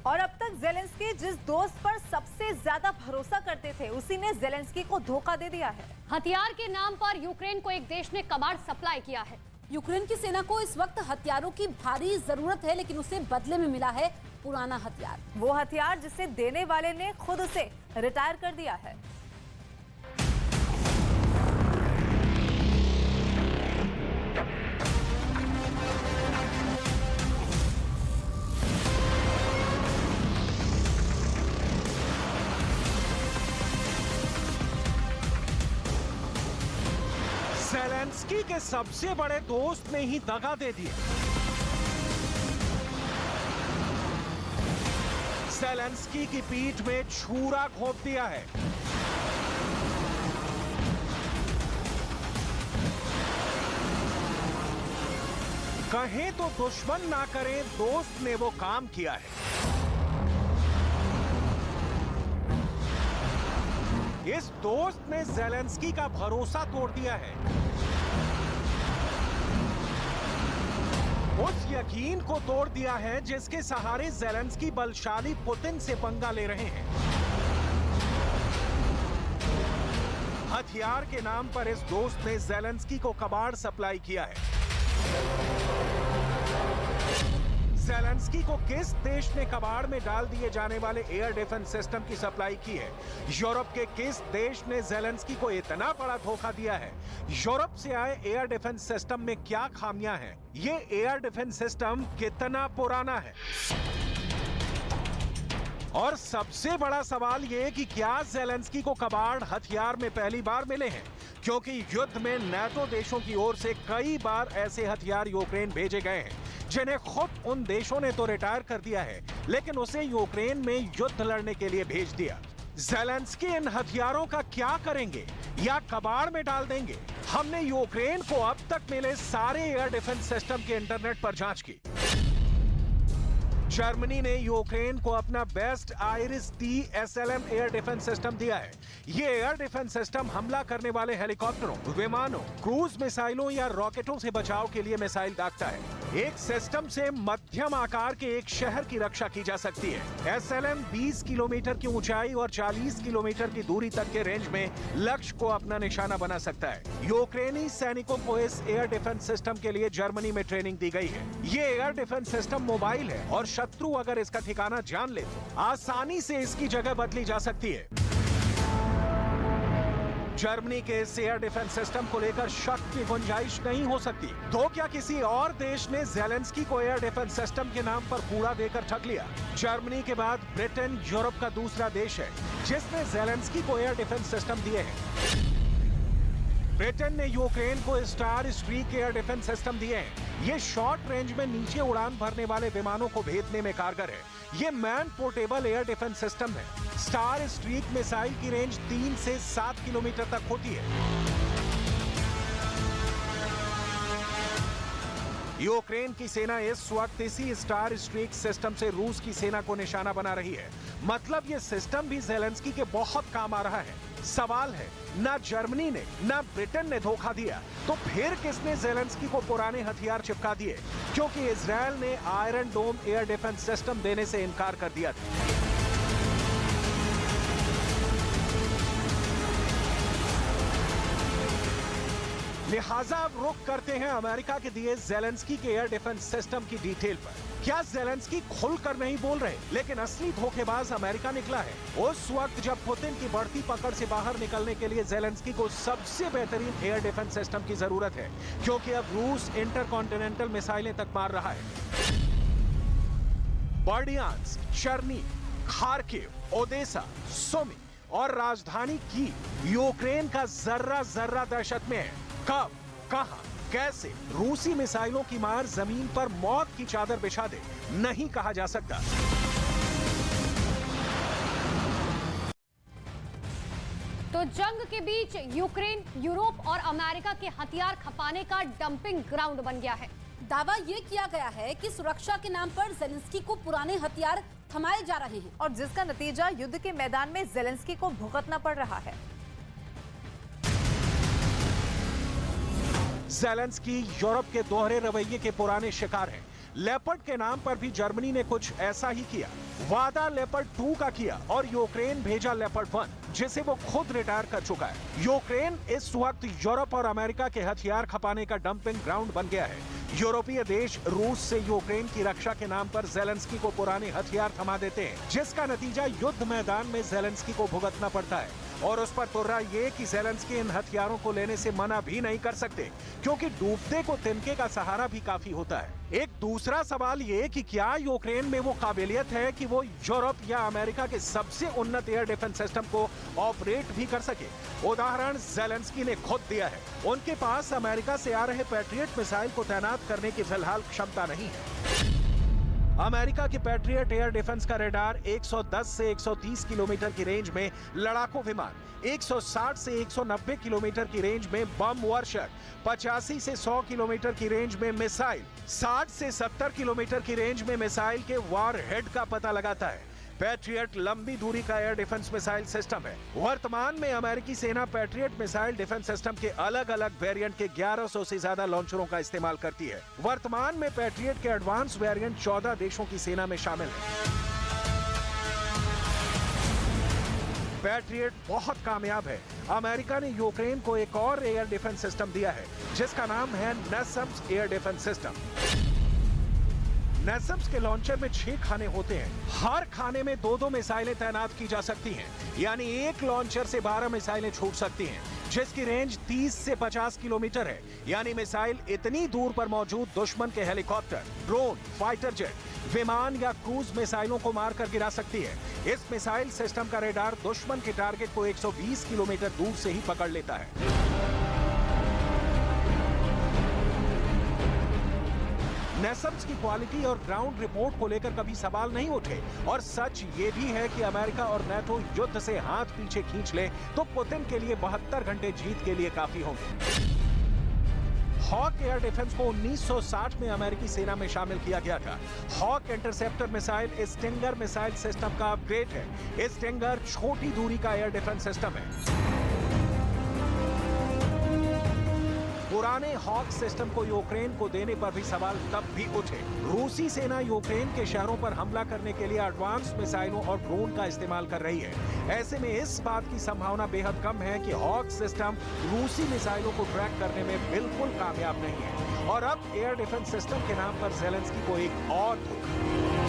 और अब तक जेलेंस्की जिस दोस्त पर सबसे ज्यादा भरोसा करते थे, उसी ने जेलेंस्की को धोखा दे दिया है। हथियार के नाम पर यूक्रेन को एक देश ने कबाड़ सप्लाई किया है। यूक्रेन की सेना को इस वक्त हथियारों की भारी जरूरत है, लेकिन उसे बदले में मिला है पुराना हथियार। वो हथियार जिसे देने वाले ने खुद उसे रिटायर कर दिया है। ज़ेलेंस्की के सबसे बड़े दोस्त ने ही दगा दे दिया। ज़ेलेंस्की की पीठ में छुरा घोंप दिया है। कहें तो दुश्मन ना करें, दोस्त ने वो काम किया है। इस दोस्त ने ज़ेलेंस्की का भरोसा तोड़ दिया है। उस यकीन को तोड़ दिया है जिसके सहारे ज़ेलेंस्की बलशाली पुतिन से पंगा ले रहे हैं। हथियार के नाम पर इस दोस्त ने ज़ेलेंस्की को कबाड़ सप्लाई किया है। ज़ेलेंस्की को किस देश ने कबाड़ में डाल दिए जाने वाले एयर डिफेंस सिस्टम की सप्लाई की है? यूरोप के किस देश ने ज़ेलेंस्की को इतना बड़ा धोखा दिया है? यूरोप से आए एयर डिफेंस सिस्टम में क्या खामियां हैं? ये एयर डिफेंस सिस्टम कितना पुराना है? और सबसे बड़ा सवाल ये कि क्या ज़ेलेंस्की को कबाड़ हथियार में पहली बार मिले हैं? क्योंकि युद्ध में नाटो देशों की ओर से कई बार ऐसे हथियार यूक्रेन भेजे गए हैं जिन्हें खुद उन देशों ने तो रिटायर कर दिया है, लेकिन उसे यूक्रेन में युद्ध लड़ने के लिए भेज दिया। ज़ेलेंस्की इन हथियारों का क्या करेंगे या कबाड़ में डाल देंगे? हमने यूक्रेन को अब तक मिले सारे एयर डिफेंस सिस्टम के इंटरनेट पर जांच की। जर्मनी ने यूक्रेन को अपना best IRIS SLM air defence system दिया है। ये एयर डिफेंस सिस्टम हमला करने वाले हेलीकॉप्टरों, विमानों, क्रूज मिसाइलों या रॉकेटों से बचाव के लिए मिसाइल दागता है। एक सिस्टम से मध्यम आकार के एक शहर की रक्षा की जा सकती है। SLM 20 किलोमीटर की ऊंचाई और 40 किलोमीटर की दूरी तक के रेंज में लक्ष्य को अपना निशाना बना सकता है। यूक्रेनी सैनिकों को इस एयर डिफेंस सिस्टम के लिए जर्मनी में ट्रेनिंग दी गई है। ये एयर डिफेंस सिस्टम मोबाइल है और शत्रु अगर इसका ठिकाना जान ले तो आसानी से इसकी जगह बदली जा सकती है। जर्मनी के इस एयर डिफेंस सिस्टम को लेकर शक की गुंजाइश नहीं हो सकती। तो क्या किसी और देश ने ज़ेलेंस्की को एयर डिफेंस सिस्टम के नाम पर कूड़ा देकर ठग लिया? जर्मनी के बाद ब्रिटेन यूरोप का दूसरा देश है जिसने ज़ेलेंस्की को एयर डिफेंस सिस्टम दिए हैं। ब्रिटेन ने यूक्रेन को star streak air defence system दिए हैं। ये शॉर्ट रेंज में नीचे उड़ान भरने वाले विमानों को भेदने में कारगर है। ये man portable air defence system है। स्टार स्ट्रीक मिसाइल की रेंज 3 से 7 किलोमीटर तक होती है। यूक्रेन की सेना इस वक्त इसी स्टार स्ट्रीक सिस्टम से रूस की सेना को निशाना बना रही है। मतलब ये सिस्टम भी ज़ेलेंस्की के बहुत काम आ रहा है। सवाल है, ना जर्मनी ने ना ब्रिटेन ने धोखा दिया, तो फिर किसने ज़ेलेंस्की को पुराने हथियार चिपका दिए? क्योंकि इजरायल ने आयरन डोम एयर डिफेंस सिस्टम देने से इनकार कर दिया था। लिहाजा अब रुख करते हैं अमेरिका के दिए ज़ेलेंस्की के एयर डिफेंस सिस्टम की डिटेल पर। क्या ज़ेलेंस्की खुलकर नहीं बोल रहे, लेकिन असली धोखेबाज अमेरिका निकला है। उस वक्त जब पुतिन की बढ़ती पकड़ से बाहर निकलने के लिए ज़ेलेंस्की को सबसे बेहतरीन एयर डिफेंस सिस्टम की जरूरत है, क्योंकि अब रूस इंटरकॉन्टिनेंटल मिसाइलें तक मार रहा है। बर्डियांस्क, चर्नी, खार्किव, ओदेसा, सुमी और राजधानी कीव यूक्रेन का जर्रा जर्रा दहशत में है। कब, कहां, कैसे रूसी मिसाइलों की मार जमीन पर मौत की चादर बिछा दे, नहीं कहा जा सकता। तो जंग के बीच यूक्रेन यूरोप और अमेरिका के हथियार खपाने का डंपिंग ग्राउंड बन गया है। दावा ये किया गया है कि सुरक्षा के नाम पर ज़ेलेंस्की को पुराने हथियार थमाए जा रहे हैं, और जिसका नतीजा युद्ध के मैदान में ज़ेलेंस्की को भुगतना पड़ रहा है। ज़ेलेंस्की यूरोप के दोहरे रवैये के पुराने शिकार हैं। लेपर्ड के नाम पर भी जर्मनी ने कुछ ऐसा ही किया। वादा लेपर्ड 2 का किया और यूक्रेन भेजा लेपर्ड 1, जिसे वो खुद रिटायर कर चुका है। यूक्रेन इस वक्त यूरोप और अमेरिका के हथियार खपाने का डंपिंग ग्राउंड बन गया है। यूरोपीय देश रूस से यूक्रेन की रक्षा के नाम पर जेलेंस्की को पुराने हथियार थमा देते हैं, जिसका नतीजा युद्ध मैदान में जेलेंस्की को भुगतना पड़ता है। और उस पर तुर्रा ये कि जेलेंस्की इन हथियारों को लेने से मना भी नहीं कर सकते, क्योंकि डूबते को तिनके का सहारा भी काफी होता है। एक दूसरा सवाल ये कि क्या यूक्रेन में वो काबिलियत है कि वो यूरोप या अमेरिका के सबसे उन्नत एयर डिफेंस सिस्टम को ऑपरेट भी कर सके। उदाहरण जेलेंस्की ने खुद दिया है। उनके पास अमेरिका से आ रहे पैट्रियट मिसाइल को तैनात करने की फिलहाल क्षमता नहीं है। अमेरिका के पैट्रियट एयर डिफेंस का रेडार 110 से 130 किलोमीटर की रेंज में लड़ाकू विमान, 160 से 190 किलोमीटर की रेंज में बम वर्षक, 85 से 100 किलोमीटर की रेंज में मिसाइल, 60 से 70 किलोमीटर की रेंज में मिसाइल के वार हेड का पता लगाता है। पैट्रियट लंबी दूरी का एयर डिफेंस मिसाइल सिस्टम है। वर्तमान में अमेरिकी सेना पैट्रियट मिसाइल डिफेंस सिस्टम के अलग अलग वेरिएंट के 1100 से ज्यादा लॉन्चरों का इस्तेमाल करती है। वर्तमान में पैट्रियट के एडवांस वेरिएंट 14 देशों की सेना में शामिल है। पैट्रियट बहुत कामयाब है। अमेरिका ने यूक्रेन को एक और एयर डिफेंस सिस्टम दिया है, जिसका नाम है NASAMS air defence system. NASAMS के लॉन्चर में 6 खाने होते हैं। हर खाने में 2-2 मिसाइलें तैनात की जा सकती हैं, यानी एक लॉन्चर से 12 मिसाइलें छूट सकती हैं, जिसकी रेंज 30 से 50 किलोमीटर है। यानी मिसाइल इतनी दूर पर मौजूद दुश्मन के हेलीकॉप्टर, ड्रोन, फाइटर जेट, विमान या क्रूज मिसाइलों को मारकर गिरा सकती है। इस मिसाइल सिस्टम का रेडार दुश्मन के टारगेट को 120 किलोमीटर दूर से ही पकड़ लेता है। NASAMS की क्वालिटी और ग्राउंड रिपोर्ट को लेकर कभी सवाल नहीं उठे, और सच ये भी है कि अमेरिका और NATO युद्ध से हाथ पीछे खींच ले तो पुतिन के लिए 72 घंटे जीत के लिए काफी होंगे। हॉक एयर डिफेंस को 1960 में अमेरिकी सेना में शामिल किया गया था। Hawk interceptor missile Stinger missile system का अपग्रेड है। स्टिंगर छोटी दूरी का एयर डिफेंस सिस्टम है। पुराने हॉक सिस्टम को यूक्रेन को देने पर भी सवाल तब भी उठे। रूसी सेना यूक्रेन के शहरों पर हमला करने के लिए एडवांस मिसाइलों और ड्रोन का इस्तेमाल कर रही है। ऐसे में इस बात की संभावना बेहद कम है कि हॉक सिस्टम रूसी मिसाइलों को ट्रैक करने में बिल्कुल कामयाब नहीं है। और अब एयर डिफेंस सिस्टम के नाम पर जेलेंस्की को एक और धोखा।